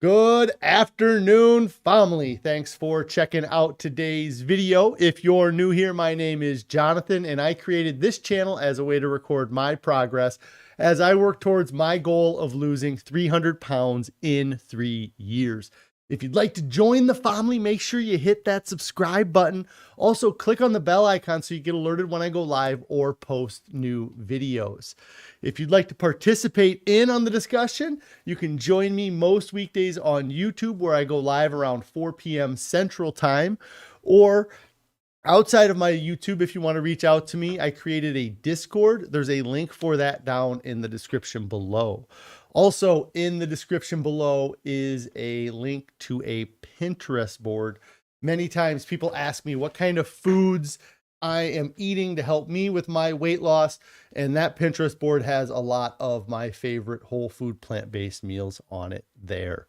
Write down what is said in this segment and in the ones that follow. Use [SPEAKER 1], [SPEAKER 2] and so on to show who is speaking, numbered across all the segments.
[SPEAKER 1] Good afternoon, family. Thanks for checking out today's video. If you're new here, my name is Jonathan, and I created this channel as a way to record my progress as I work towards my goal of losing 300 pounds in 3 years. If you'd like to join the family, make sure you hit that subscribe button. Also, click on the bell icon so you get alerted when I go live or post new videos. If you'd like to participate on the discussion, you can join me most weekdays on YouTube, where I go live around 4 p.m. Central Time. Or outside of my YouTube, if you want to reach out to me, I created a Discord. There's a link for that down in the description below. Also, in the description below is a link to a Pinterest board. Many times people ask me what kind of foods I am eating to help me with my weight loss, and that Pinterest board has a lot of my favorite whole food plant-based meals on it there.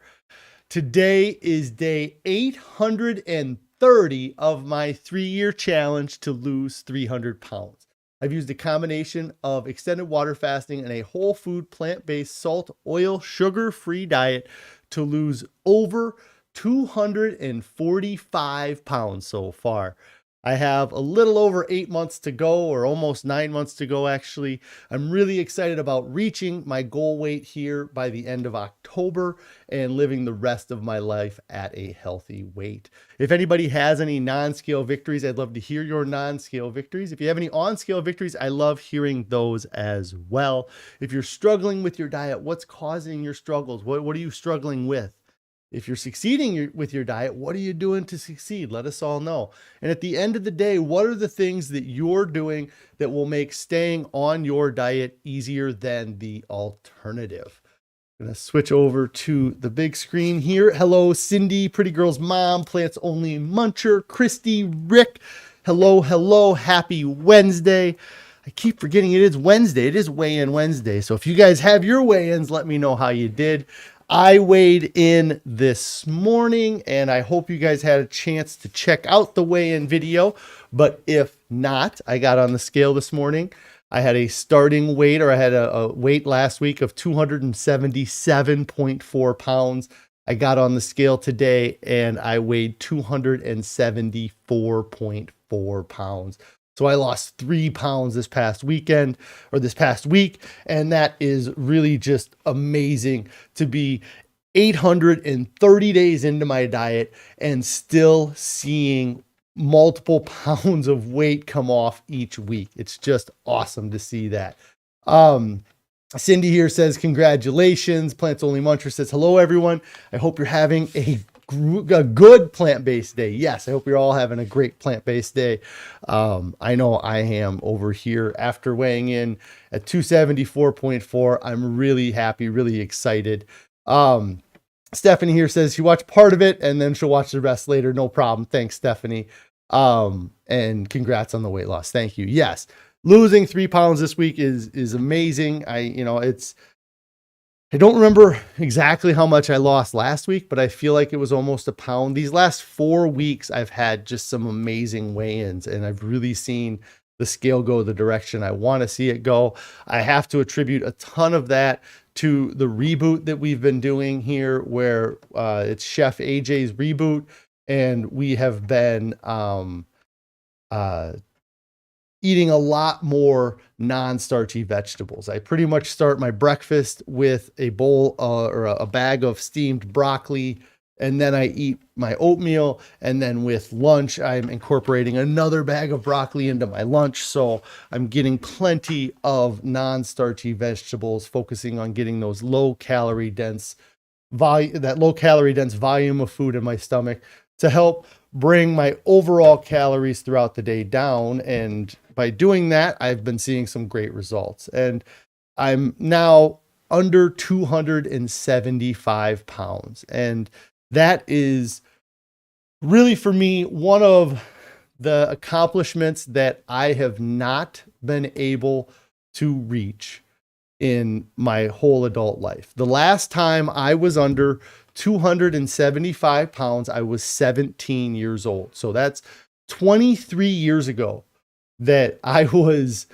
[SPEAKER 1] Today is day 830 of my 3-year challenge to lose 300 pounds. I've used a combination of extended water fasting and a whole food plant-based salt, oil, sugar-free diet to lose over 245 pounds so far. I have a little over 8 months to go, or almost 9 months to go, actually. I'm really excited about reaching my goal weight here by the end of October and living the rest of my life at a healthy weight. If anybody has any non-scale victories, I'd love to hear your non-scale victories. If you have any on-scale victories, I love hearing those as well. If you're struggling with your diet, what's causing your struggles? What are you struggling with? If you're succeeding with your diet, what are you doing to succeed? Let us all know. And at the end of the day, what are the things that you're doing that will make staying on your diet easier than the alternative? I'm going to switch over to the big screen here. Hello, Cindy, Pretty Girl's mom, Plants Only Muncher, Christy, Rick. Hello, hello. Happy Wednesday. I keep forgetting it is Wednesday. It is weigh-in Wednesday. So if you guys have your weigh-ins, let me know how you did. I weighed in this morning, and I hope you guys had a chance to check out the weigh-in video. But if not, I got on the scale this morning. I had a starting weight, or I had a weight last week of 277.4 pounds. I got on the scale today, and I weighed 274.4 pounds. So I lost 3 pounds this past weekend, or this past week. And that is really just amazing to be 830 days into my diet and still seeing multiple pounds of weight come off each week. It's just awesome to see that. Cindy here says, congratulations. Plants Only Muncher says, hello, everyone. I hope you're having a good plant-based day. Yes, I hope you're all having a great plant-based day. I know I am over here after weighing in at 274.4. I'm really happy, really excited. Stephanie here says she watched part of it and then she'll watch the rest later. No problem. Thanks, Stephanie. And congrats on the weight loss. Thank you. Yes. Losing 3 pounds this week is amazing. I don't remember exactly how much I lost last week, but I feel like it was almost a pound. These last 4 weeks, I've had just some amazing weigh-ins, and I've really seen the scale go the direction I want to see it go. I have to attribute a ton of that to the reboot that we've been doing here, where it's Chef AJ's reboot, and we have been eating a lot more non-starchy vegetables. I pretty much start my breakfast with a bowl or a bag of steamed broccoli, and then I eat my oatmeal, and then with lunch, I'm incorporating another bag of broccoli into my lunch. So I'm getting plenty of non-starchy vegetables, focusing on getting those low-calorie dense volume of food in my stomach to help bring my overall calories throughout the day down. And by doing that, I've been seeing some great results. And I'm now under 275 pounds. And that is really, for me, one of the accomplishments that I have not been able to reach in my whole adult life. The last time I was under 275 pounds, I was 17 years old. So that's 23 years ago that I was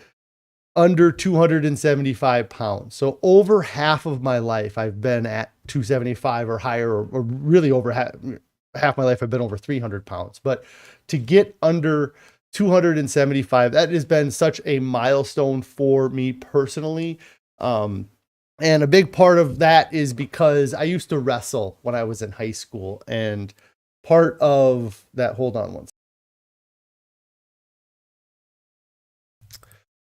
[SPEAKER 1] under 275 pounds. So over half of my life, I've been at 275 or higher, or really over half my life I've been over 300 pounds. But to get under 275, that has been such a milestone for me personally. And a big part of that is because I used to wrestle when I was in high school, and part of that, hold on one second.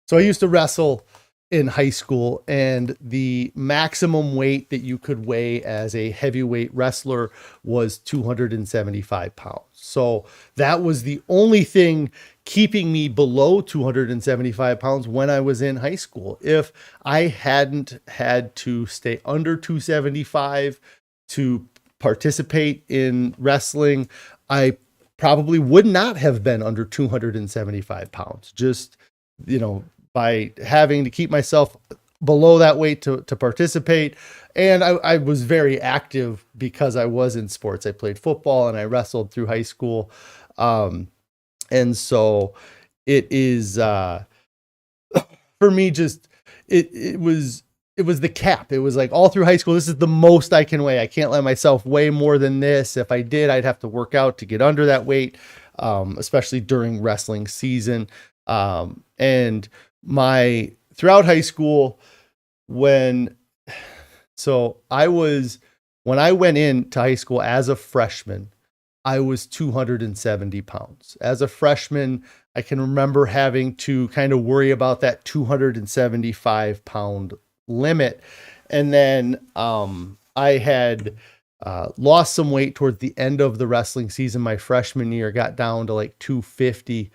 [SPEAKER 1] So I used to wrestle in high school, and the maximum weight that you could weigh as a heavyweight wrestler was 275 pounds. So that was the only thing keeping me below 275 pounds when I was in high school. If I hadn't had to stay under 275 to participate in wrestling, I probably would not have been under 275 pounds. Just, by having to keep myself below that weight to participate. And I was very active because I was in sports. I played football and I wrestled through high school. And so it is, for me, just, it was the cap. It was like all through high school, this is the most I can weigh. I can't let myself weigh more than this. If I did, I'd have to work out to get under that weight, especially during wrestling season. And throughout high school, when I went into high school as a freshman, I was 270 pounds. As a freshman, I can remember having to kind of worry about that 275 pound limit. And then, I had, lost some weight towards the end of the wrestling season. My freshman year got down to like 250.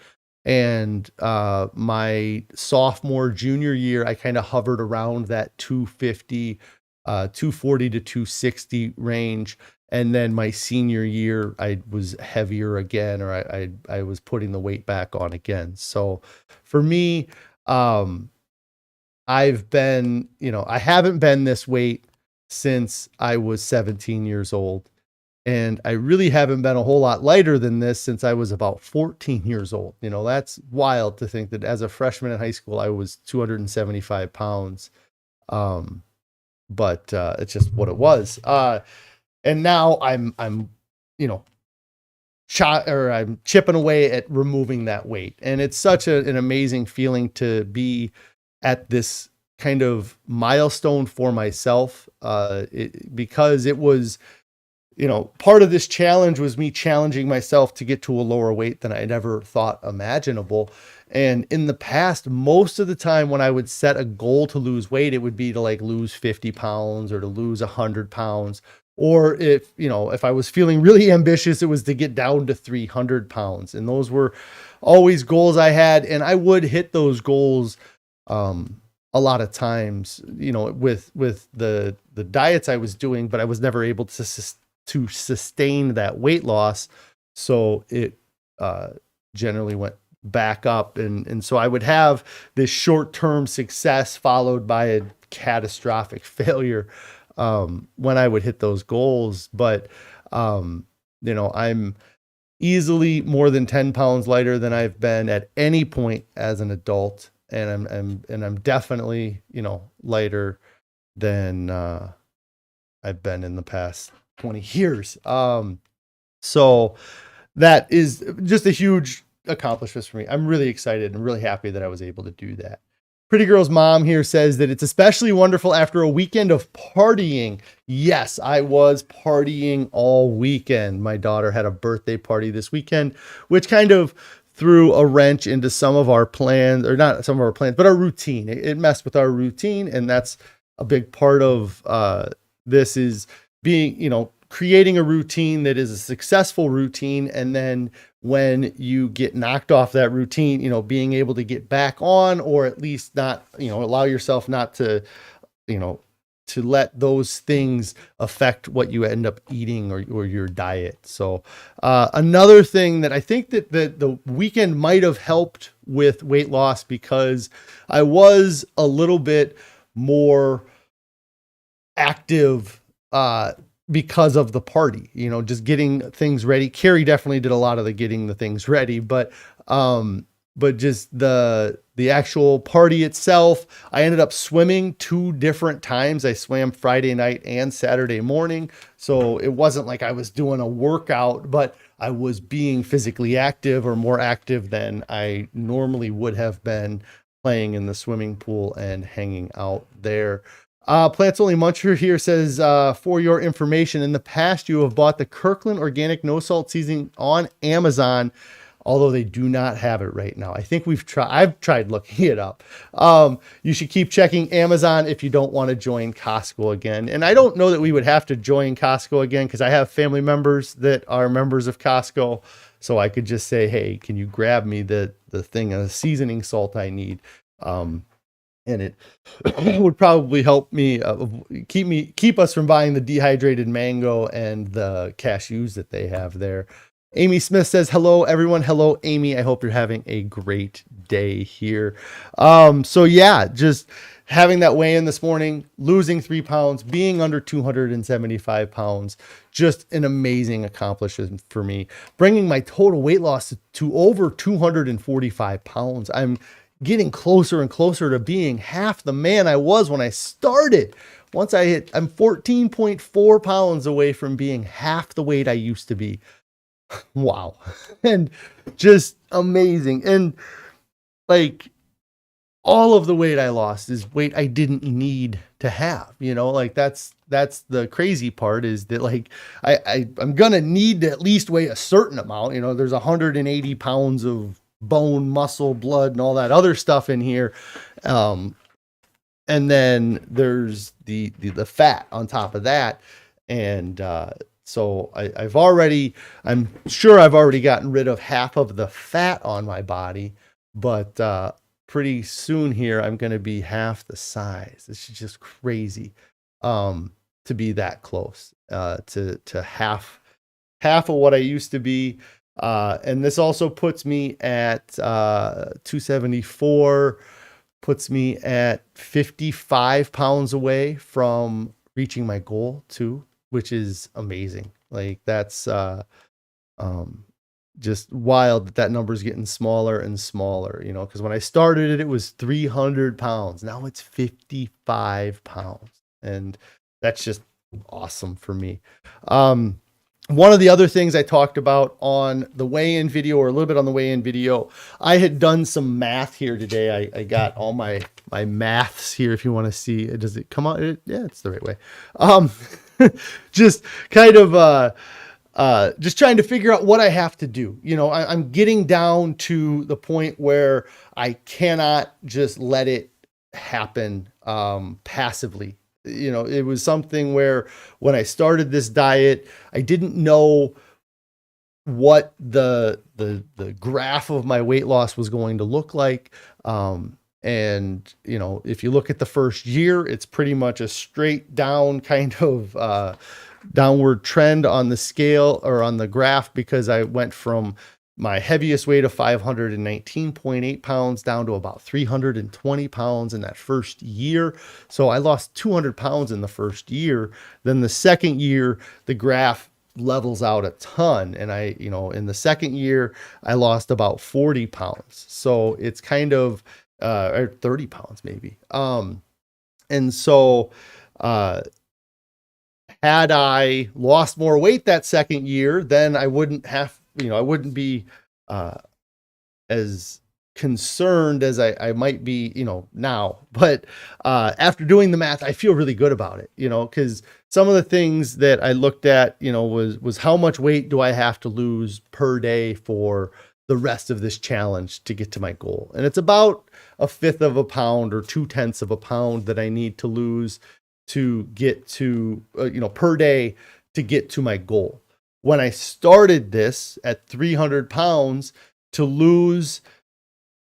[SPEAKER 1] And my sophomore, junior year, I kind of hovered around that 250, 240 to 260 range. And then my senior year, I was heavier again, or I was putting the weight back on again. So for me, I haven't been this weight since I was 17 years old. And I really haven't been a whole lot lighter than this since I was about 14 years old. That's wild to think that as a freshman in high school, I was 275 pounds. But it's just what it was. And now I'm chipping away at removing that weight. And it's such an amazing feeling to be at this kind of milestone for myself, because it was, part of this challenge was me challenging myself to get to a lower weight than I'd ever thought imaginable. And in the past, most of the time when I would set a goal to lose weight, it would be to like lose 50 pounds or to lose 100 pounds. Or if I was feeling really ambitious, it was to get down to 300 pounds. And those were always goals I had. And I would hit those goals, a lot of times, with the diets I was doing, but I was never able to sustain that weight loss. So it generally went back up. And so I would have this short-term success followed by a catastrophic failure when I would hit those goals. But, I'm easily more than 10 pounds lighter than I've been at any point as an adult. And I'm definitely, lighter than I've been in the past 20 years. So that is just a huge accomplishment for me. I'm really excited and really happy that I was able to do that. Pretty Girl's mom here says that it's especially wonderful after a weekend of partying. Yes, I was partying all weekend. My daughter had a birthday party this weekend, which kind of threw a wrench into some of our plans, or not some of our plans, but our routine. It messed with our routine. And that's a big part of this is being, creating a routine that is a successful routine. And then when you get knocked off that routine, being able to get back on, or at least not, allow yourself not to, to let those things affect what you end up eating or your diet. So another thing that I think that the weekend might have helped with weight loss, because I was a little bit more active because of the party, just getting things ready. Carrie definitely did a lot of the getting the things ready, but but just the actual party itself, I ended up swimming 2 different times. I swam Friday night and Saturday morning. So it wasn't like I was doing a workout, but I was being physically active, or more active than I normally would have been, playing in the swimming pool and hanging out there. Plants Only Muncher here says, for your information, in the past, you have bought the Kirkland Organic No Salt Seasoning on Amazon, although they do not have it right now. I think I've tried looking it up. You should keep checking Amazon if you don't want to join Costco again. And I don't know that we would have to join Costco again, because I have family members that are members of Costco. So I could just say, hey, can you grab me the thing of seasoning salt I need? And it would probably help me keep us from buying the dehydrated mango and the cashews that they have there. Amy Smith says, hello, everyone. Hello, Amy. I hope you're having a great day here. So yeah, just having that weigh in this morning, losing 3 pounds, being under 275 pounds, just an amazing accomplishment for me. Bringing my total weight loss to over 245 pounds. I'm getting closer and closer to being half the man I was when I started. I'm 14.4 pounds away from being half the weight I used to be. Wow. And just amazing. And like, all of the weight I lost is weight I didn't need to have, like that's the crazy part, is that like, I'm going to need to at least weigh a certain amount. There's 180 pounds of bone, muscle, blood, and all that other stuff in here. And then there's the fat on top of that. And, so I'm sure I've already gotten rid of half of the fat on my body, but, pretty soon here, I'm going to be half the size. This is just crazy, to be that close, to half of what I used to be. And this also puts me at, 274, puts me at 55 pounds away from reaching my goal too, which is amazing. Like that's, just wild that number is getting smaller and smaller, because when I started it was 300 pounds. Now it's 55 pounds. And that's just awesome for me. One of the other things I talked about on the weigh-in video, or a little bit on the weigh-in video, I had done some math here today. I got all my maths here. If you want to see, does it come out? Yeah, it's the right way. Just kind of, just trying to figure out what I have to do. I'm getting down to the point where I cannot just let it happen, passively. It was something where when I started this diet, I didn't know what the graph of my weight loss was going to look like. And if you look at the first year, it's pretty much a straight down kind of, downward trend on the scale, or on the graph, because I went from my heaviest weight of 519.8 pounds down to about 320 pounds in that first year. So I lost 200 pounds in the first year. Then the second year, the graph levels out a ton. And in the second year, I lost about 40 pounds. So it's kind of, or 30 pounds maybe. And so, had I lost more weight that second year, then I wouldn't have, I wouldn't be as concerned as I might be, now. But after doing the math, I feel really good about it, because some of the things that I looked at, was how much weight do I have to lose per day for the rest of this challenge to get to my goal. And it's about 1/5 of a pound or 2/10 of a pound that I need to lose to get to, per day to get to my goal. When I started this at 300 pounds, to lose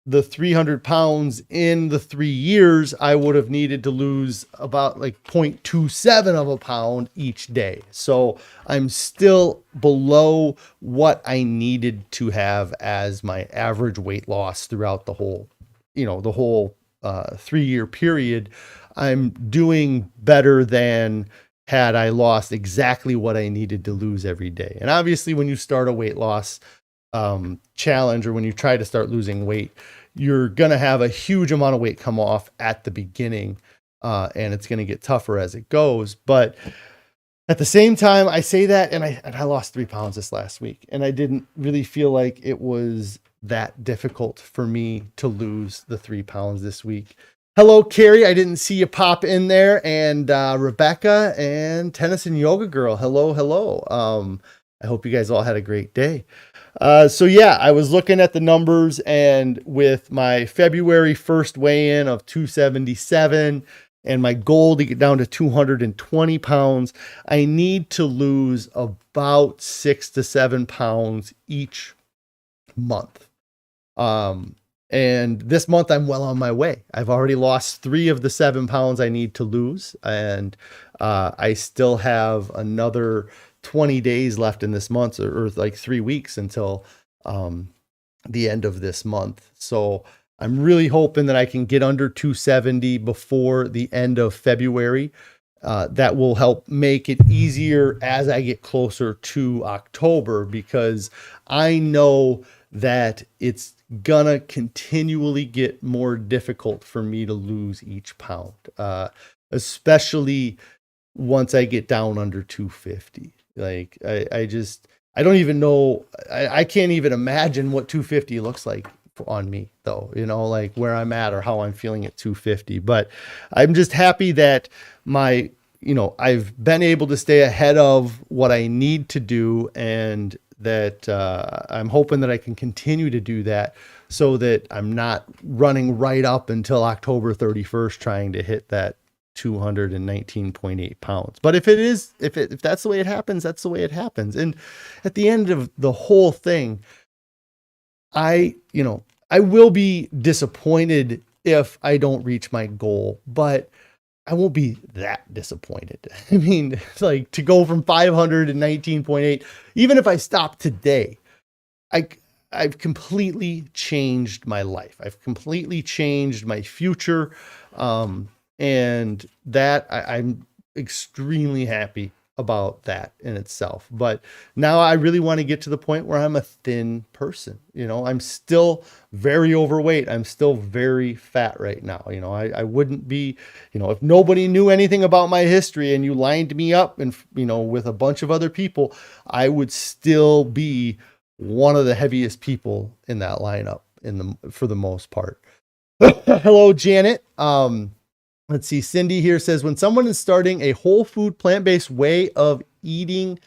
[SPEAKER 1] the 300 pounds in the 3 years, I would have needed to lose about like 0.27 of a pound each day. So I'm still below what I needed to have as my average weight loss throughout the whole 3-year period. I'm doing better than had I lost exactly what I needed to lose every day. And obviously when you start a weight loss challenge, or when you try to start losing weight, you're going to have a huge amount of weight come off at the beginning, and it's going to get tougher as it goes. But at the same time, I say that, and I lost 3 pounds this last week, and I didn't really feel like it was that difficult for me to lose the 3 pounds this week. Hello, Carrie. I didn't see you pop in there. And Rebecca and Tennis and Yoga Girl. Hello, hello. I hope you guys all had a great day. So yeah, I was looking at the numbers, and with my February 1st weigh-in of 277 and my goal to get down to 220 pounds, I need to lose about 6 to 7 pounds each month. And this month I'm well on my way. I've already lost 3 of the 7 pounds I need to lose. And I still have another 20 days left in this month, or like 3 weeks until the end of this month. So I'm really hoping that I can get under 270 before the end of February. That will help make it easier as I get closer to October, because I know that it's gonna continually get more difficult for me to lose each pound, especially once I get down under 250. Like I don't even know. I can't even imagine what 250 looks like on me, though, like where I'm at or how I'm feeling at 250. But I'm just happy that I've been able to stay ahead of what I need to do, and that I'm hoping that I can continue to do that, so that I'm not running right up until October 31st trying to hit that 219.8 pounds. But if that's the way it happens, that's the way it happens. And at the end of the whole thing, I will be disappointed if I don't reach my goal, but I won't be that disappointed. I mean, it's like, to go from 500 to 19.8, even if I stop today, I've completely changed my life. I've completely changed my future. And that I'm extremely happy about that in itself. But now I really want to get to the point where I'm a thin person. I'm still very overweight. I'm still very fat right now. I wouldn't be, if nobody knew anything about my history and you lined me up and, with a bunch of other people, I would still be one of the heaviest people in that lineup for the most part. Hello, Janet. Let's see. Cindy here says, when someone is starting a whole food, plant-based way of eating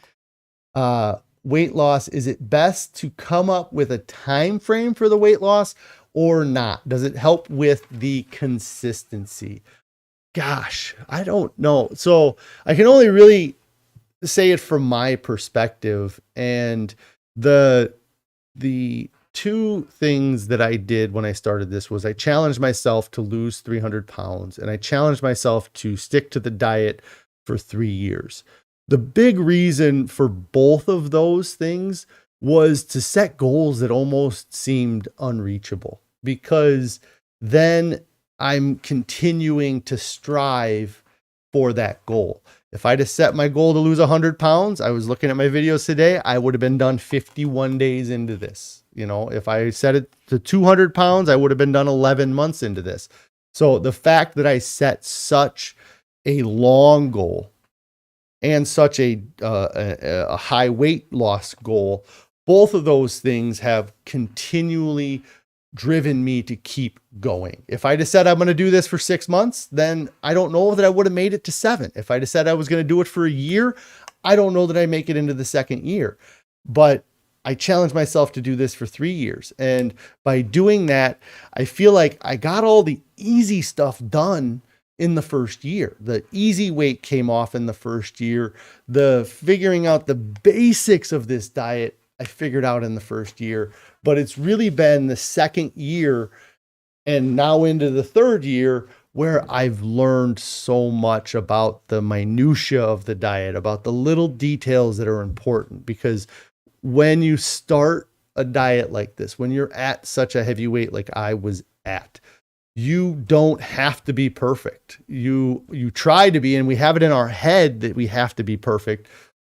[SPEAKER 1] weight loss, is it best to come up with a time frame for the weight loss or not? Does it help with the consistency? Gosh, I don't know. So I can only really say it from my perspective. And the 2 things that I did when I started this was I challenged myself to lose 300 pounds, and I challenged myself to stick to the diet for 3 years. The big reason for both of those things was to set goals that almost seemed unreachable, because then I'm continuing to strive for that goal. If I'd have set my goal to lose 100 pounds, I was looking at my videos today, I would have been done 51 days into this. If I set it to 200 pounds, I would have been done 11 months into this. So the fact that I set such a long goal and such a high weight loss goal, both of those things have continually driven me to keep going. If I just said I'm going to do this for 6 months, then I don't know that I would have made it to 7. If I just said I was going to do it for a year, I don't know that I make it into the second year. But I challenged myself to do this for 3 years. And by doing that, I feel like I got all the easy stuff done in the first year. The easy weight came off in the first year. The figuring out the basics of this diet, I figured out in the first year. But it's really been the second year and now into the third year where I've learned so much about the minutia of the diet, about the little details that are important. Because when you start a diet like this, when you're at such a heavy weight like I was at, you don't have to be perfect. You try to be, and we have it in our head that we have to be perfect.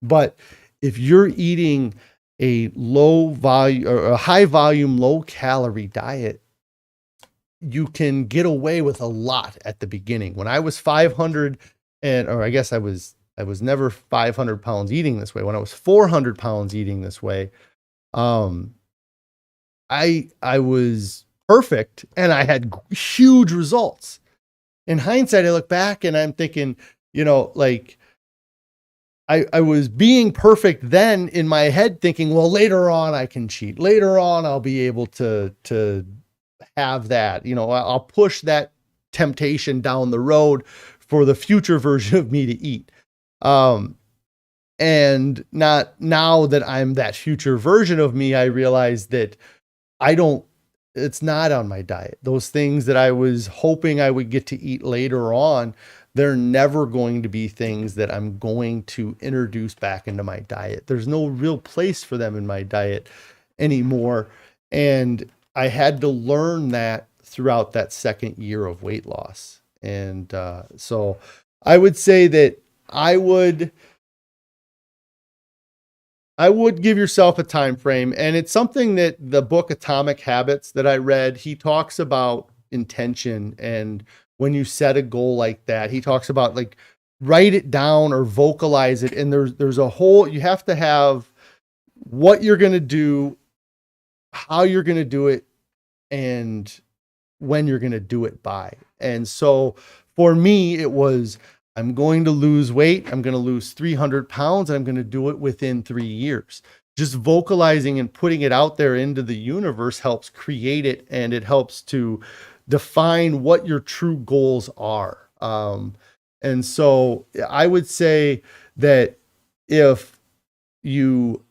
[SPEAKER 1] But if you're eating a low volume or a high volume, low calorie diet, you can get away with a lot at the beginning. When I was 500 or I guess I was never 500 pounds eating this way. When I was 400 pounds eating this way, I was perfect and I had huge results. In hindsight, I look back and I'm thinking, like I was being perfect then in my head thinking, well, later on I can cheat. Later on, I'll be able to have that, I'll push that temptation down the road for the future version of me to eat. And not now that I'm that future version of me, I realize that it's not on my diet. Those things that I was hoping I would get to eat later on, they're never going to be things that I'm going to introduce back into my diet. There's no real place for them in my diet anymore. And I had to learn that throughout that second year of weight loss. And so I would say that I would give yourself a time frame. And it's something that the book Atomic Habits that I read, he talks about intention. And when you set a goal like that, he talks about like write it down or vocalize it. And there's a whole, you have to have what you're going to do, how you're going to do it, and when you're going to do it by. And so for me, it was, I'm going to lose weight. I'm going to lose 300 pounds and I'm going to do it within 3 years. Just vocalizing and putting it out there into the universe helps create it. And it helps to define what your true goals are. And so I would say that if you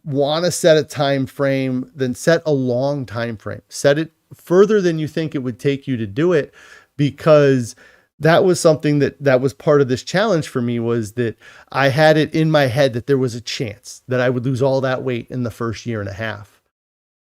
[SPEAKER 1] want to set a time frame, then set a long time frame. Set it further than you think it would take you to do it, because that was something that was part of this challenge for me, was that I had it in my head that there was a chance that I would lose all that weight in the first year and a half.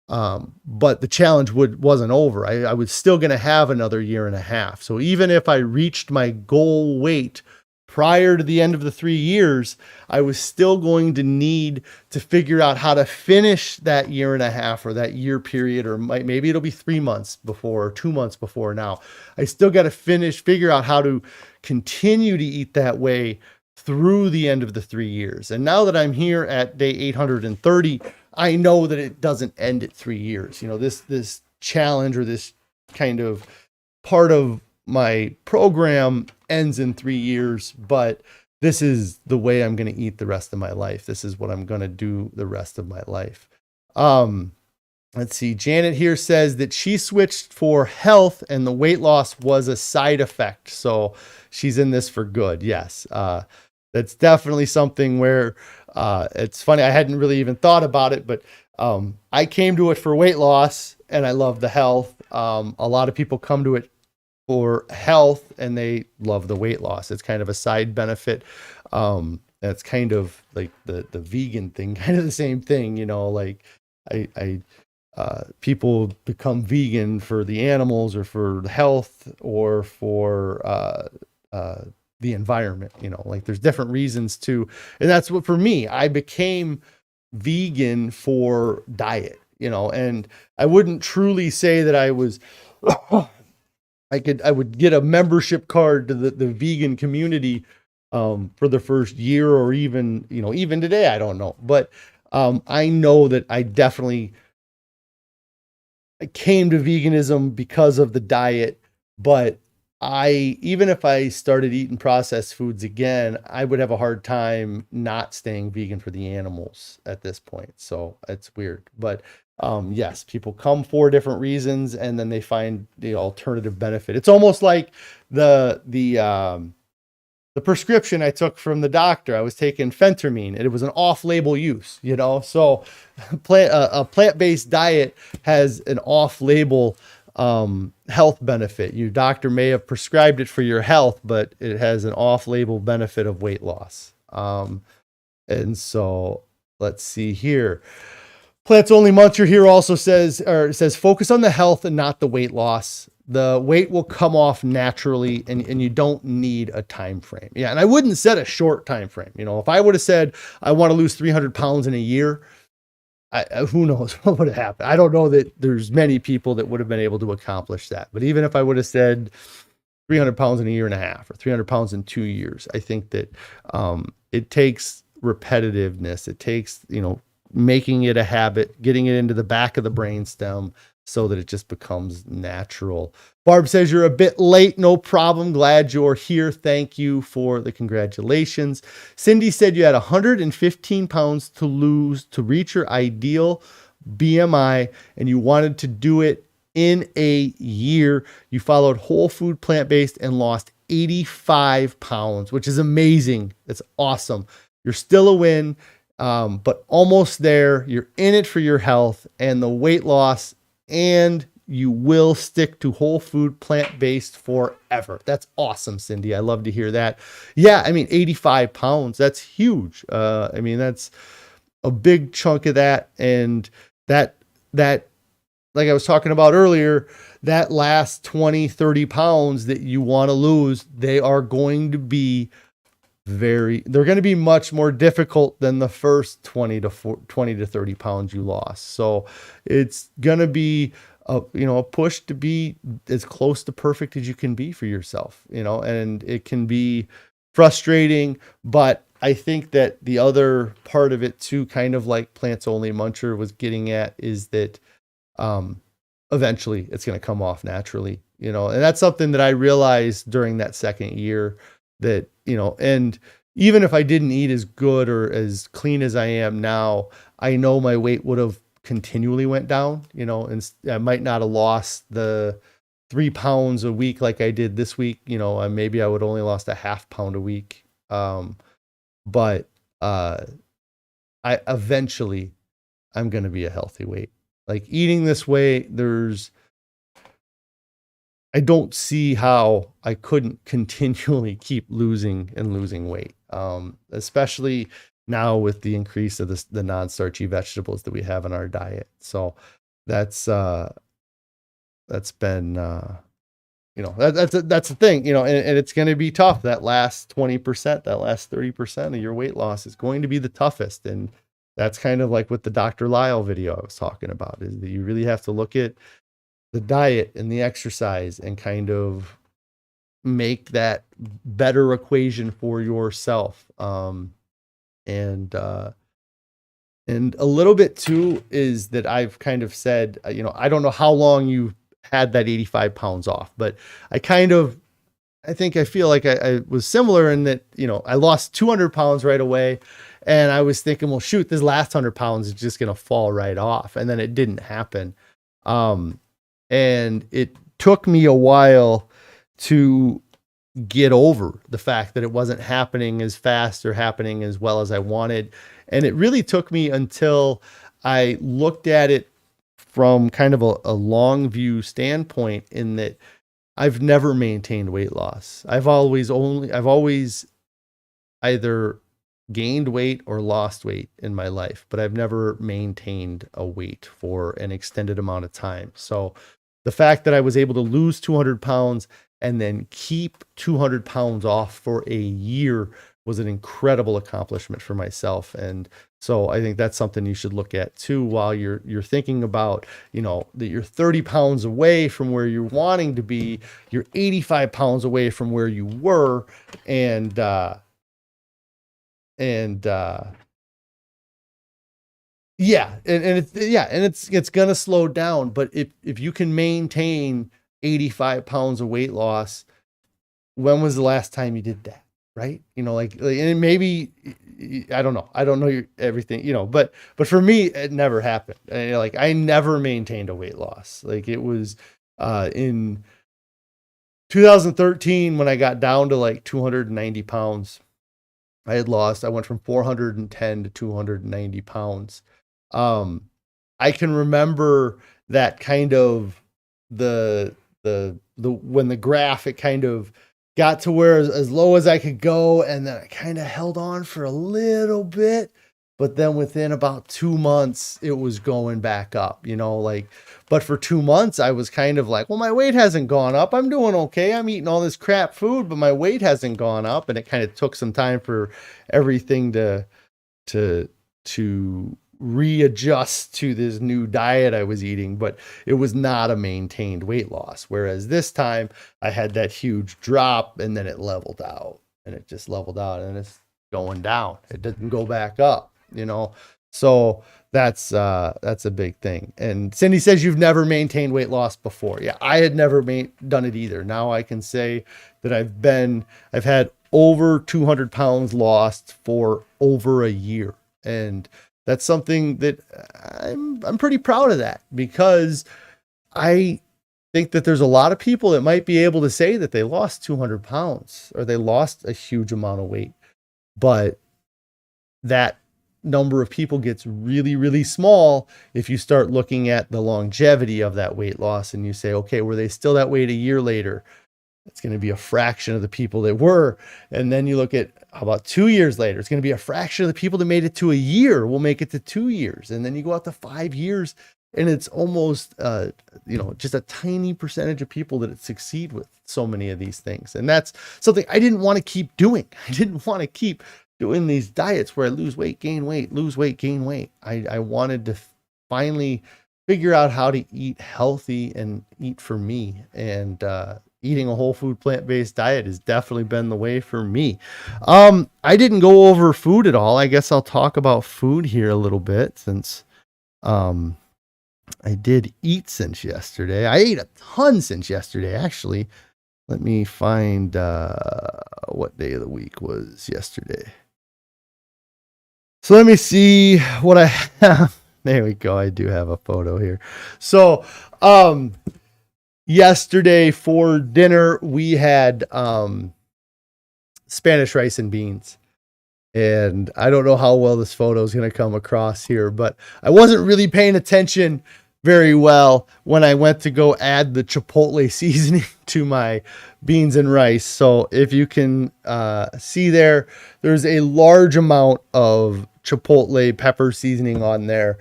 [SPEAKER 1] But the challenge wasn't over. I was still going to have another year and a half. So even if I reached my goal weight prior to the end of the 3 years, I was still going to need to figure out how to finish that year and a half or that year period, or maybe it'll be 3 months before or 2 months before now. I still got to figure out how to continue to eat that way through the end of the 3 years. And now that I'm here at day 830, I know that it doesn't end at 3 years. This challenge or this kind of part of my program ends in 3 years, but this is the way I'm going to eat the rest of my life. This is what I'm going to do the rest of my life. Let's see. Janet here says that she switched for health and the weight loss was a side effect. So she's in this for good. Yes. That's definitely something where it's funny. I hadn't really even thought about it, but I came to it for weight loss and I love the health. A lot of people come to it for health and they love the weight loss. It's kind of a side benefit. That's kind of like the vegan thing, kind of the same thing, like people become vegan for the animals or for the health or for the environment, like there's different reasons to, and that's what, for me, I became vegan for diet, and I wouldn't truly say that I was, I would get a membership card to the vegan community for the first year, or even, even today, I don't know. But I know that I came to veganism because of the diet. But even if I started eating processed foods again, I would have a hard time not staying vegan for the animals at this point. So it's weird. But yes, people come for different reasons and then they find the alternative benefit. It's almost like the prescription I took from the doctor. I was taking phentermine and it was an off-label use, so a plant-based diet has an off-label health benefit. Your doctor may have prescribed it for your health, but it has an off-label benefit of weight loss. And so let's see here. Plants Only Muncher here also says focus on the health and not the weight loss. The weight will come off naturally and you don't need a time frame. Yeah. And I wouldn't set a short time frame. If I would have said, I want to lose 300 pounds in a year, who knows what would have happened. I don't know that there's many people that would have been able to accomplish that. But even if I would have said 300 pounds in a year and a half or 300 pounds in 2 years, I think that it takes repetitiveness. It takes, making it a habit, getting it into the back of the brainstem so that it just becomes natural. Barb says you're a bit late. No problem. Glad you're here. Thank you for the congratulations. Cindy said you had 115 pounds to lose to reach your ideal BMI, and you wanted to do it in a year. You followed whole food, plant-based, and lost 85 pounds, which is amazing. It's awesome. You're still a win, but almost there. You're in it for your health and the weight loss, and you will stick to whole food, plant-based forever. That's awesome, Cindy. I love to hear that. Yeah, 85 pounds, that's huge. That's a big chunk of that. And that, like I was talking about earlier, that last 20, 30 pounds that you want to lose, they are going to be they're going to be much more difficult than the first 20 to 30 pounds you lost. So it's going to be a push to be as close to perfect as you can be for yourself, and it can be frustrating, but I think that the other part of it too, kind of like Plants Only Muncher was getting at, is that eventually it's going to come off naturally, and that's something that I realized during that second year, that, and even if I didn't eat as good or as clean as I am now, I know my weight would have continually went down, and I might not have lost the 3 pounds a week like I did this week. Maybe I would only lost a half pound a week. But I'm going to be a healthy weight. Like eating this way, I don't see how I couldn't continually keep losing weight. Especially now with the increase of the non-starchy vegetables that we have in our diet. So that's been, that's the thing, and it's going to be tough. That last 20%, that last 30% of your weight loss is going to be the toughest. And that's kind of like with the Dr. Lisle video I was talking about, is that you really have to look at the diet and the exercise and kind of make that better equation for yourself. And a little bit too is that I've kind of said, I don't know how long you had that 85 pounds off, but I feel like I was similar in that, I lost 200 pounds right away. And I was thinking, well, shoot, this last 100 pounds is just going to fall right off. And then it didn't happen. And it took me a while to get over the fact that it wasn't happening as fast or happening as well as I wanted. And it really took me until I looked at it from kind of a long view standpoint, in that I've never maintained weight loss. I've always either gained weight or lost weight in my life, but I've never maintained a weight for an extended amount of time. So the fact that I was able to lose 200 pounds and then keep 200 pounds off for a year was an incredible accomplishment for myself. And so I think that's something you should look at too, while you're thinking about, that you're 30 pounds away from where you're wanting to be, you're 85 pounds away from where you were. And it's going to slow down. But if you can maintain 85 pounds of weight loss, when was the last time you did that? Right. And maybe, I don't know everything, but for me, it never happened. I never maintained a weight loss. It was, in 2013, when I got down to 290 pounds, I went from 410 to 290 pounds. I can remember that kind of when the graph, it kind of got to where as low as I could go. And then I kind of held on for a little bit, but then within about 2 months, it was going back up, but for 2 months I was kind of like, well, my weight hasn't gone up. I'm doing okay. I'm eating all this crap food, but my weight hasn't gone up. And it kind of took some time for everything to readjust to this new diet I was eating, but it was not a maintained weight loss. Whereas this time I had that huge drop and then it leveled out, and it just leveled out and it's going down. It didn't go back up, So that's a big thing. And Cindy says you've never maintained weight loss before. Yeah, I had never done it either. Now I can say that I've had over 200 pounds lost for over a year. And that's something that I'm pretty proud of, that, because I think that there's a lot of people that might be able to say that they lost 200 pounds or they lost a huge amount of weight, but that number of people gets really, really small if you start looking at the longevity of that weight loss and you say, okay, were they still that weight a year later? It's going to be a fraction of the people that were. And then you look at how about 2 years later, it's going to be a fraction of the people that made it to a year will make it to 2 years. And then you go out to 5 years and it's almost, just a tiny percentage of people that succeed with so many of these things. And that's something I didn't want to keep doing. I didn't want to keep doing these diets where I lose weight, gain weight, lose weight, gain weight. I wanted to finally figure out how to eat healthy and eat for me. And, eating a whole food plant-based diet has definitely been the way for me. I didn't go over food at all. I guess I'll talk about food here a little bit since I did eat since yesterday. I ate a ton since yesterday, actually. Let me find what day of the week was yesterday. So let me see what I have. There we go. I do have a photo here. So, yesterday for dinner, we had Spanish rice and beans. And I don't know how well this photo is going to come across here, but I wasn't really paying attention very well when I went to go add the chipotle seasoning to my beans and rice. So if you can see there's a large amount of chipotle pepper seasoning on there.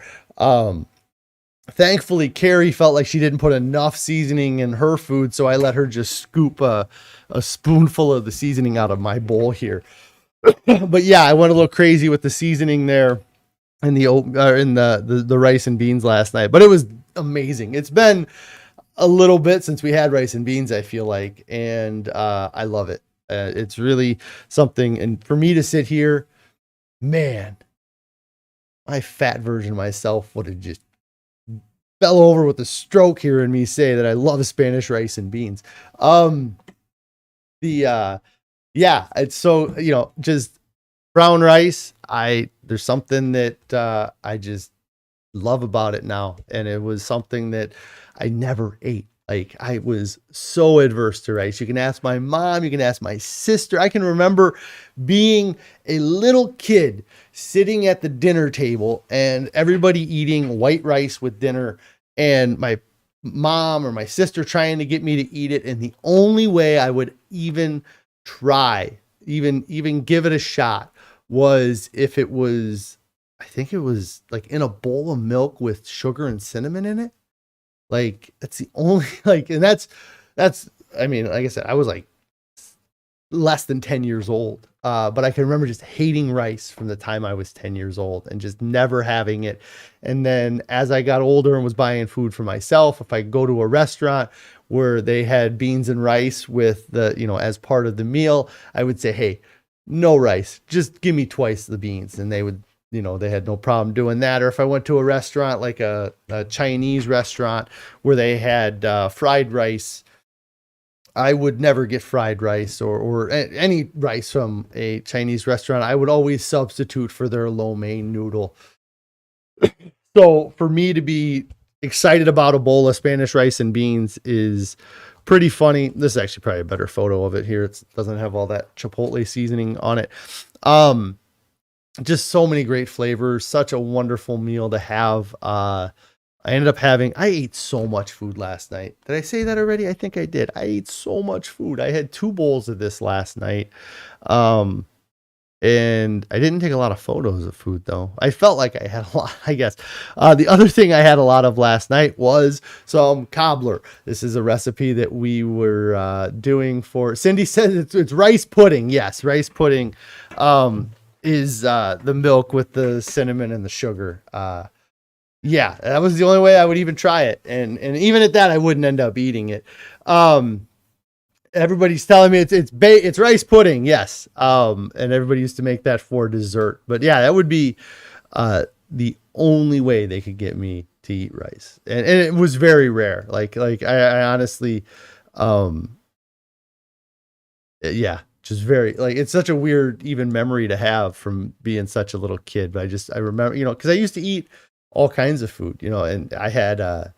[SPEAKER 1] Thankfully, Carrie felt like she didn't put enough seasoning in her food, so I let her just scoop a spoonful of the seasoning out of my bowl here. But yeah, I went a little crazy with the seasoning there in the rice and beans last night, but it was amazing. It's been a little bit since we had rice and beans, I feel like, and I love it. It's really something, and for me to sit here, man, my fat version of myself would have just fell over with a stroke hearing me say that I love Spanish rice and beans. It's so, just brown rice. There's something that I just love about it now. And it was something that I never ate. Like, I was so adverse to rice. You can ask my mom, you can ask my sister. I can remember being a little kid sitting at the dinner table and everybody eating white rice with dinner, and my mom or my sister trying to get me to eat it. And the only way I would even try, even give it a shot, was if it was, I think it was like in a bowl of milk with sugar and cinnamon in it. Like, that's the only, and that's, I mean, like I said, I was like less than 10 years old. But I can remember just hating rice from the time I was 10 years old and just never having it. And then as I got older and was buying food for myself, if I go to a restaurant where they had beans and rice with as part of the meal, I would say, hey, no rice, just give me twice the beans. And they would, they had no problem doing that. Or if I went to a restaurant, like a Chinese restaurant where they had fried rice, I would never get fried rice or any rice from a Chinese restaurant. I would always substitute for their lo mein noodle. So for me to be excited about a bowl of Spanish rice and beans is pretty funny. This is actually probably a better photo of it here. It doesn't have all that chipotle seasoning on it. Just so many great flavors, such a wonderful meal to have. I ate so much food last night. Did I say that already? I think I did. I ate so much food. I had 2 bowls of this last night. And I didn't take a lot of photos of food though. I felt like I had a lot, I guess. The other thing I had a lot of last night was some cobbler. This is a recipe that we were doing for, Cindy says it's rice pudding. Yes, rice pudding. is the milk with the cinnamon and the sugar. Yeah, that was the only way I would even try it. And even at that, I wouldn't end up eating it. Everybody's telling me it's rice pudding. Yes. And everybody used to make that for dessert, but yeah, that would be, the only way they could get me to eat rice. And it was very rare. Like I honestly, yeah, just very, like, it's such a weird even memory to have from being such a little kid. But I remember, cause I used to eat all kinds of food, and I had,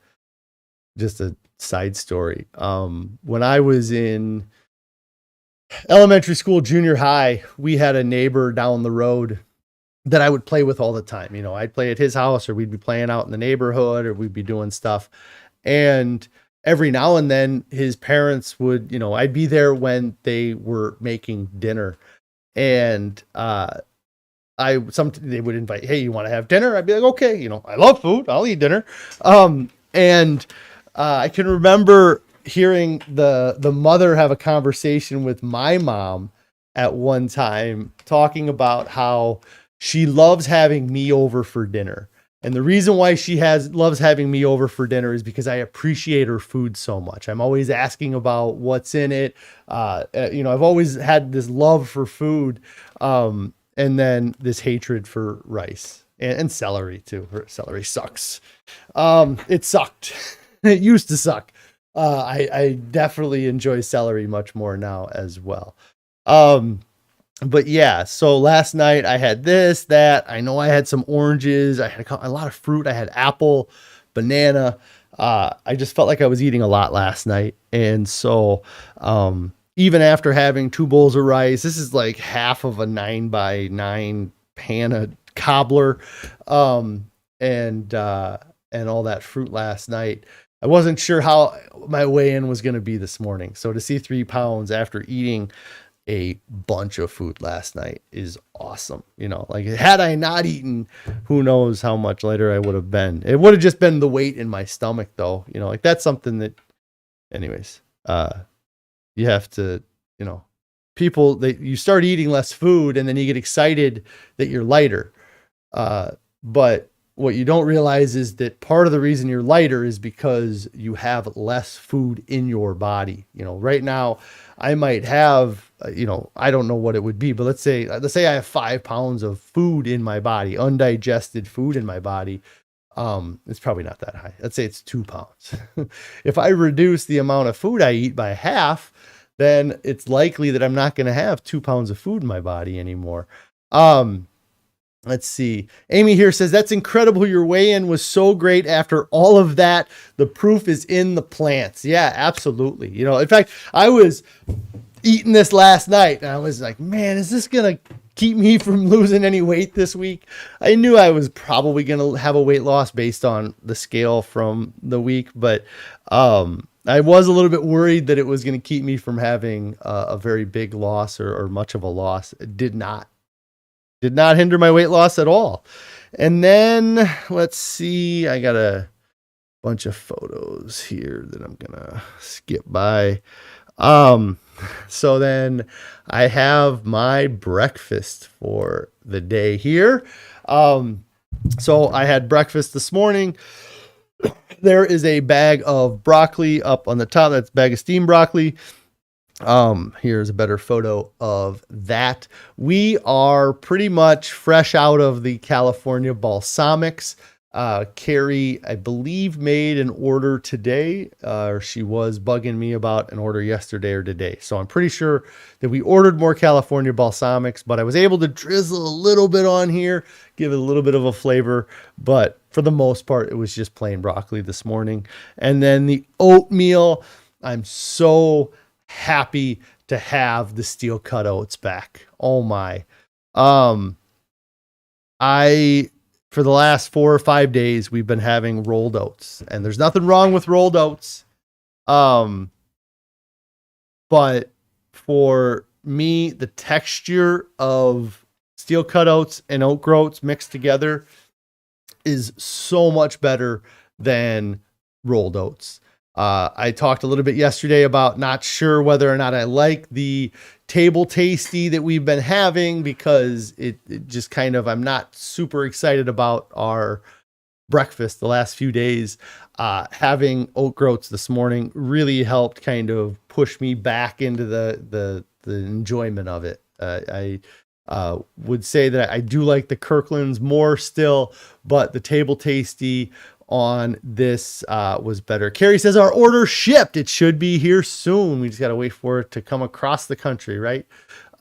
[SPEAKER 1] just a side story. When I was in elementary school, junior high, we had a neighbor down the road that I would play with all the time. I'd play at his house, or we'd be playing out in the neighborhood, or we'd be doing stuff. And every now and then his parents would, I'd be there when they were making dinner. And, they would invite, hey, you want to have dinner? I'd be like, okay, I love food. I'll eat dinner. I can remember hearing the mother have a conversation with my mom at one time, talking about how she loves having me over for dinner. And the reason why she loves having me over for dinner is because I appreciate her food so much. I'm always asking about what's in it. I've always had this love for food. And then this hatred for rice and celery too. Celery sucks. It sucked. It used to suck. I definitely enjoy celery much more now as well. But yeah, so last night I had that. I know I had some oranges. I had a lot of fruit. I had apple, banana. I just felt like I was eating a lot last night. And so, even after having 2 bowls of rice, this is like half of a 9x9 pan of cobbler, and all that fruit last night. I wasn't sure how my weigh-in was going to be this morning. So to see 3 pounds after eating a bunch of food last night is awesome. Like, had I not eaten, who knows how much lighter I would have been. It would have just been the weight in my stomach though. Like, that's something that, anyways, you have to, people that you start eating less food and then you get excited that you're lighter. But what you don't realize is that part of the reason you're lighter is because you have less food in your body. Right now I might have, I don't know what it would be, but let's say I have 5 pounds of food in my body, undigested food in my body. It's probably not that high. Let's say it's 2 pounds. If I reduce the amount of food I eat by half, then it's likely that I'm not going to have 2 pounds of food in my body anymore. Let's see. Amy here says, that's incredible. Your weigh-in was so great after all of that. The proof is in the plants. Yeah, absolutely. In fact, I was eating this last night and I was like, man, is this going to keep me from losing any weight this week? I knew I was probably going to have a weight loss based on the scale from the week, but, I was a little bit worried that it was going to keep me from having a very big loss or much of a loss. It did not hinder my weight loss at all. And then let's see, I got a bunch of photos here that I'm going to skip by. So then I have my breakfast for the day here. So I had breakfast this morning. There is a bag of broccoli up on the top. That's a bag of steamed broccoli. Here's a better photo of that. We are pretty much fresh out of the California balsamics. Carrie, I believe, made an order today, or she was bugging me about an order yesterday or today. So I'm pretty sure that we ordered more California balsamics, but I was able to drizzle a little bit on here, give it a little bit of a flavor. But for the most part, it was just plain broccoli this morning. And then the oatmeal, I'm so happy to have the steel cut oats back. Oh my. For the last 4 or 5 days, we've been having rolled oats, and there's nothing wrong with rolled oats. But for me, the texture of steel cut oats and oat groats mixed together is so much better than rolled oats. I talked a little bit yesterday about not sure whether or not I like the table tasty that we've been having, because it just kind of, I'm not super excited about our breakfast the last few days. Having oat groats this morning really helped kind of push me back into the enjoyment of it. I would say that I do like the Kirkland's more still, but the table tasty on this was better. Carrie says our order shipped. It should be here soon. We just got to wait for it to come across the country, right?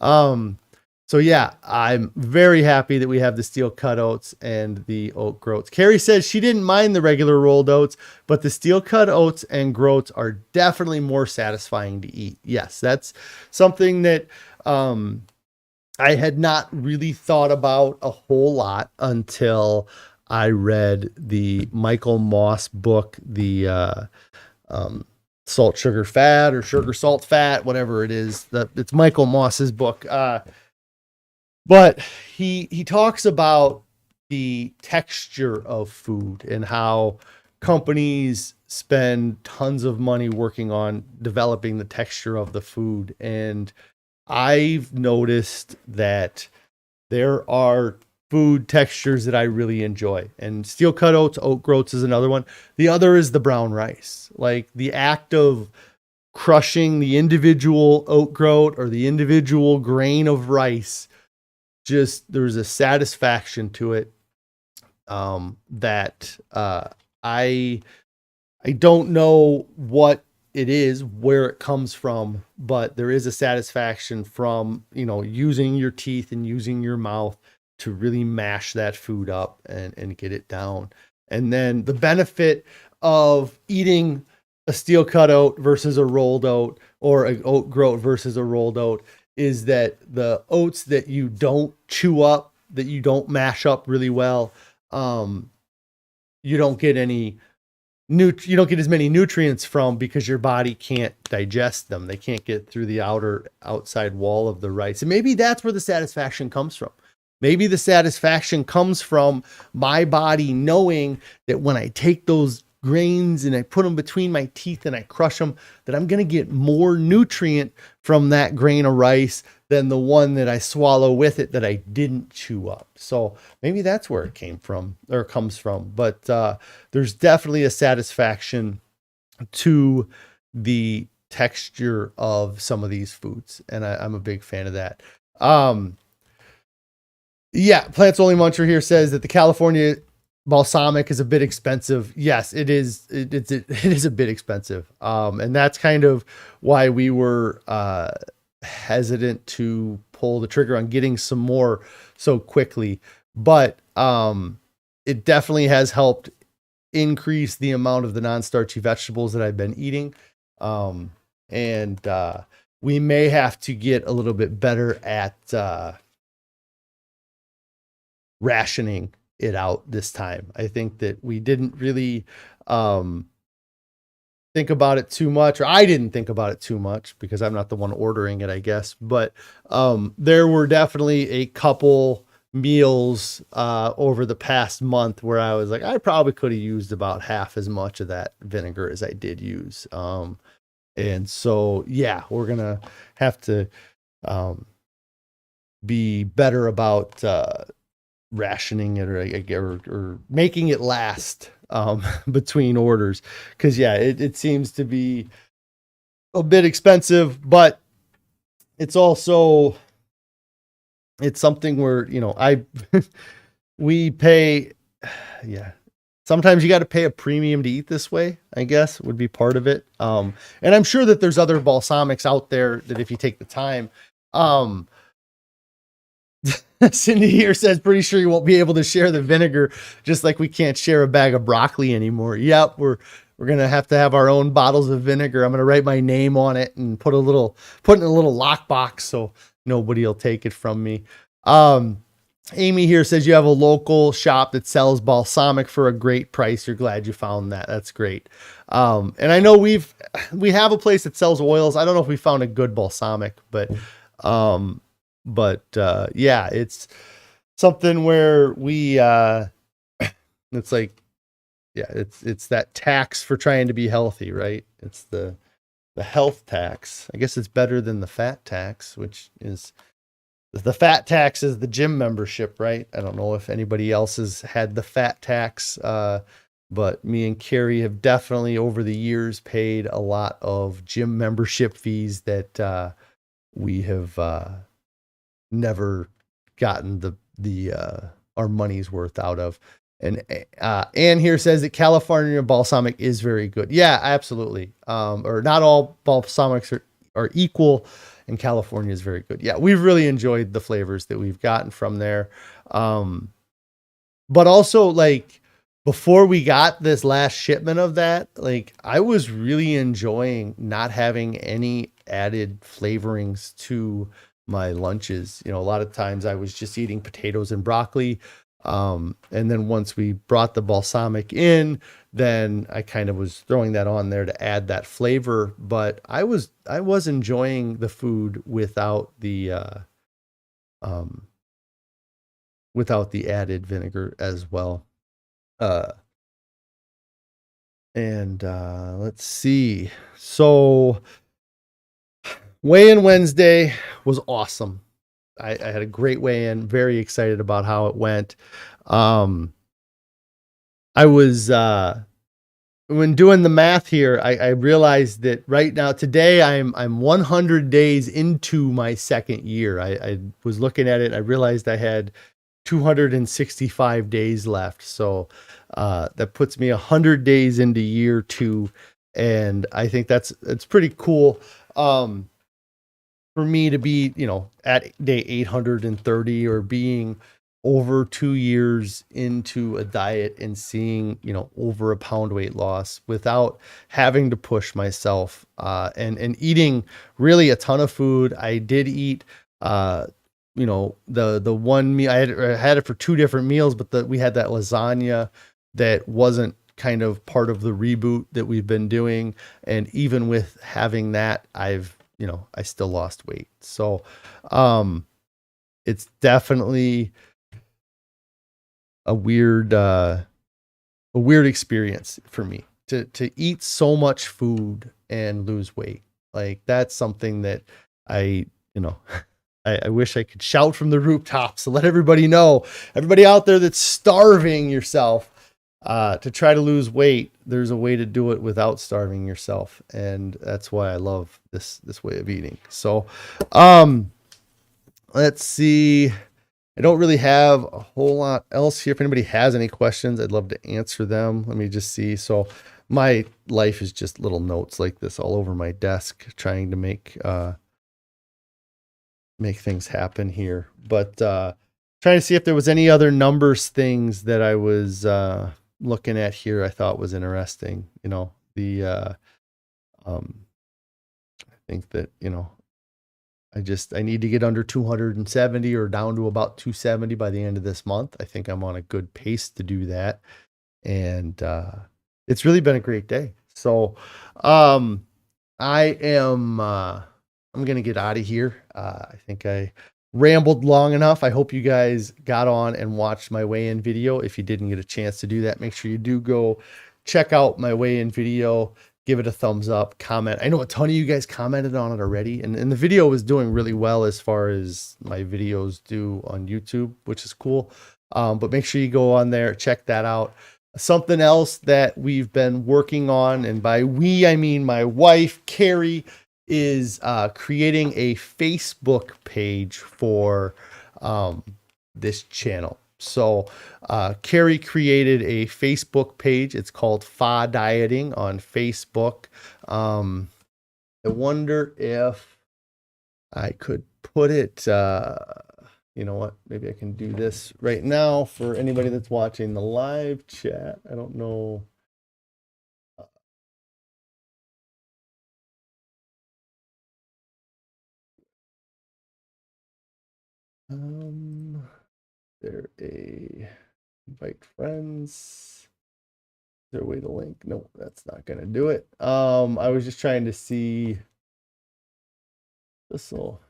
[SPEAKER 1] So yeah, I'm very happy that we have the steel cut oats and the oat groats. Carrie says she didn't mind the regular rolled oats, but the steel cut oats and groats are definitely more satisfying to eat. Yes, that's something that I had not really thought about a whole lot until I read the Michael Moss book, the Salt, Sugar, Fat, or Sugar, Salt, Fat, whatever it is. It's Michael Moss's book. But he talks about the texture of food and how companies spend tons of money working on developing the texture of the food. And I've noticed that there are food textures that I really enjoy. And steel cut oats, oat groats is another one. The other is the brown rice. Like the act of crushing the individual oat groat or the individual grain of rice, just there's a satisfaction to it that I don't know what it is, where it comes from, but there is a satisfaction from, using your teeth and using your mouth to really mash that food up and get it down. And then the benefit of eating a steel cut oat versus a rolled oat, or an oat groat versus a rolled oat, is that the oats that you don't chew up, that you don't mash up really well, you don't get any you don't get as many nutrients from, because your body can't digest them. They can't get through the outside wall of the rice. And maybe that's where the satisfaction comes from. Maybe the satisfaction comes from my body knowing that when I take those grains and I put them between my teeth and I crush them, that I'm going to get more nutrient from that grain of rice than the one that I swallow with it that I didn't chew up. So maybe that's where it came from, or comes from. But there's definitely a satisfaction to the texture of some of these foods, and I'm a big fan of that. Yeah, Plants Only Muncher here says that the California balsamic is a bit expensive. Yes, it is. It is a bit expensive. And that's kind of why we were hesitant to pull the trigger on getting some more so quickly. But it definitely has helped increase the amount of the non-starchy vegetables that I've been eating. And we may have to get a little bit better at rationing it out this time. I think that we didn't really think about it too much, or I didn't think about it too much because I'm not the one ordering it, I guess. But there were definitely a couple meals over the past month where I was like, I probably could have used about half as much of that vinegar as I did use. And so, yeah, we're going to have to be better about rationing it, or making it last between orders. Because, yeah, it seems to be a bit expensive, but it's also, it's something where, we pay, yeah. Sometimes you got to pay a premium to eat this way, I guess, would be part of it. And I'm sure that there's other balsamics out there that if you take the time, Cindy here says, pretty sure you won't be able to share the vinegar, just like we can't share a bag of broccoli anymore. Yep. We're going to have our own bottles of vinegar. I'm going to write my name on it and put in a little lockbox so nobody will take it from me. Amy here says you have a local shop that sells balsamic for a great price. You're glad you found that. That's great. And I know we have a place that sells oils. I don't know if we found a good balsamic, but yeah, it's something where we, it's like, Yeah, it's that tax for trying to be healthy, right? It's the health tax. I guess it's better than the fat tax, which is the fat tax is the gym membership, right? I don't know if anybody else has had the fat tax, but me and Carrie have definitely over the years paid a lot of gym membership fees that we have never gotten the our money's worth out of. And Ann here says that California balsamic is very good. Yeah, absolutely. Or not all balsamics are equal, and California is very good. Yeah, we've really enjoyed the flavors that we've gotten from there. But also, like, before we got this last shipment of that, like, I was really enjoying not having any added flavorings to my lunches. You know, a lot of times I was just eating potatoes and broccoli. And then once we brought the balsamic in, then I kind of was throwing that on there to add that flavor. But I was enjoying the food um, without the added vinegar as well. And let's see. So weigh-in Wednesday was awesome. I had a great weigh-in, very excited about how it went. I was when doing the math here, I realized that right now, today, I'm 100 days into my second year. I was looking at it, I realized I had 265 days left. So that puts me 100 days into year 2. And I think it's pretty cool for me to be, at day 830 or being over 2 years into a diet and seeing, over a pound weight loss without having to push myself, and eating really a ton of food. I did eat, the one meal I had it for 2 different meals, but we had that lasagna that wasn't kind of part of the reboot that we've been doing. And even with having that, I still lost weight. So, it's definitely a weird experience for me to eat so much food and lose weight. Like, that's something that I, you know, I wish I could shout from the rooftops to let everybody know, everybody out there that's starving yourself to try to lose weight. There's a way to do it without starving yourself. And that's why I love this way of eating. So, let's see. I don't really have a whole lot else here. If anybody has any questions, I'd love to answer them. Let me just see. So my life is just little notes like this all over my desk, trying to make things happen here. But trying to see if there was any other numbers things that I was looking at here I thought was interesting. I think that, I need to get under 270 or down to about 270 by the end of this month. I think I'm on a good pace to do that. And it's really been a great day. So I'm going to get out of here. I think I rambled long enough. I hope you guys got on and watched my weigh-in video. If you didn't get a chance to do that, make sure you do go check out my weigh-in video. Give it a thumbs up, comment. I know a ton of you guys commented on it already, and the video was doing really well as far as my videos do on YouTube, which is cool. But make sure you go on there, check that out. Something else that we've been working on, and by we, I mean my wife, Carrie, is creating a Facebook page for this channel. So Carrie created a Facebook page. It's called Fa Dieting on Facebook. I wonder if I could put it, you know what, maybe I can do this right now for anybody that's watching the live chat. I don't know. There a invite friends. Is there a way to link? No, that's not gonna do it. I was just trying to see this will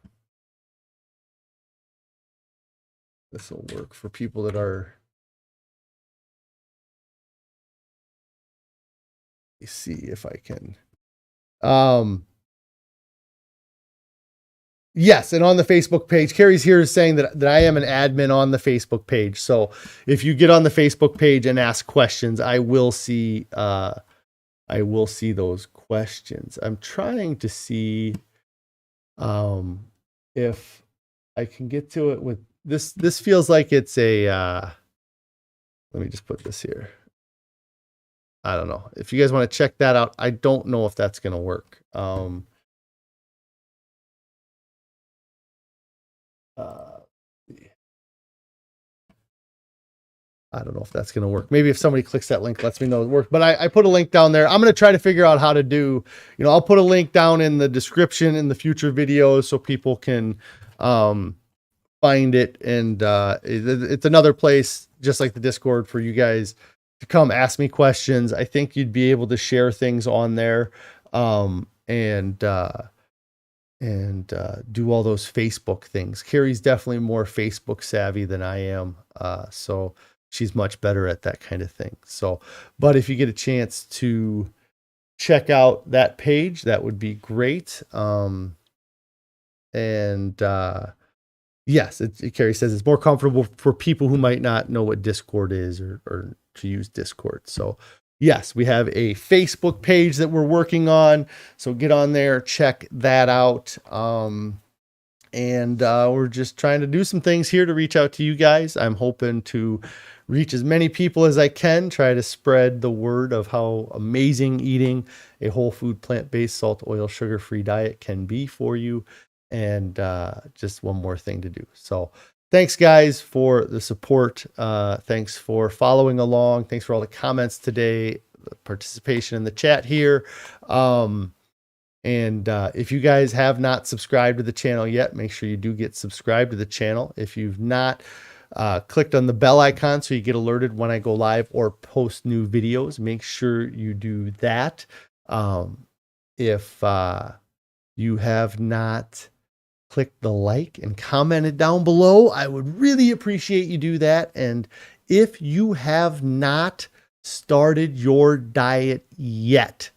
[SPEAKER 1] work for people that are see if I can. Yes, and on the Facebook page, Carrie's here is saying that I am an admin on the Facebook page. So if you get on the Facebook page and ask questions, I will see those questions. I'm trying to see if I can get to it with this. This feels like it's a let me just put this here. I don't know. If you guys want to check that out, I don't know if that's going to work. I don't know if that's going to work. Maybe if somebody clicks that link, lets me know it works. But I put a link down there. I'm going to try to figure out how to do, I'll put a link down in the description in the future videos so people can find it. And it's another place, just like the Discord, for you guys to come ask me questions. I think you'd be able to share things on there and do all those Facebook things. Carrie's definitely more Facebook savvy than I am. So she's much better at that kind of thing. So, but if you get a chance to check out that page, that would be great. Yes, Carrie says it's more comfortable for people who might not know what Discord is or to use Discord. So yes, we have a Facebook page that we're working on. So get on there, check that out. We're just trying to do some things here to reach out to you guys. I'm hoping to reach as many people as I can, try to spread the word of how amazing eating a whole food, plant-based, salt, oil, sugar-free diet can be for you. And just one more thing to do. So thanks guys for the support. Thanks for following along. Thanks for all the comments today, the participation in the chat here. If you guys have not subscribed to the channel yet, make sure you do get subscribed to the channel. If you've not clicked on the bell icon so you get alerted when I go live or post new videos, make sure you do that. If you have not clicked the like and commented down below, I would really appreciate you do that. And if you have not started your diet yet,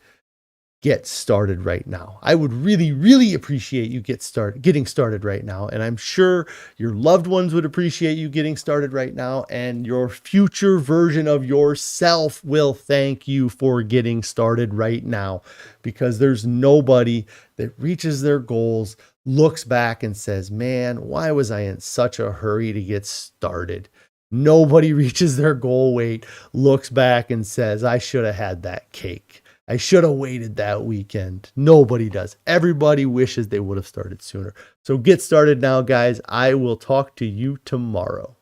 [SPEAKER 1] get started right now. I would really, really appreciate you getting started right now. And I'm sure your loved ones would appreciate you getting started right now. And your future version of yourself will thank you for getting started right now, because there's nobody that reaches their goals, looks back and says, man, why was I in such a hurry to get started? Nobody reaches their goal weight, looks back and says, I should have had that cake. I should have waited that weekend. Nobody does. Everybody wishes they would have started sooner. So get started now, guys. I will talk to you tomorrow.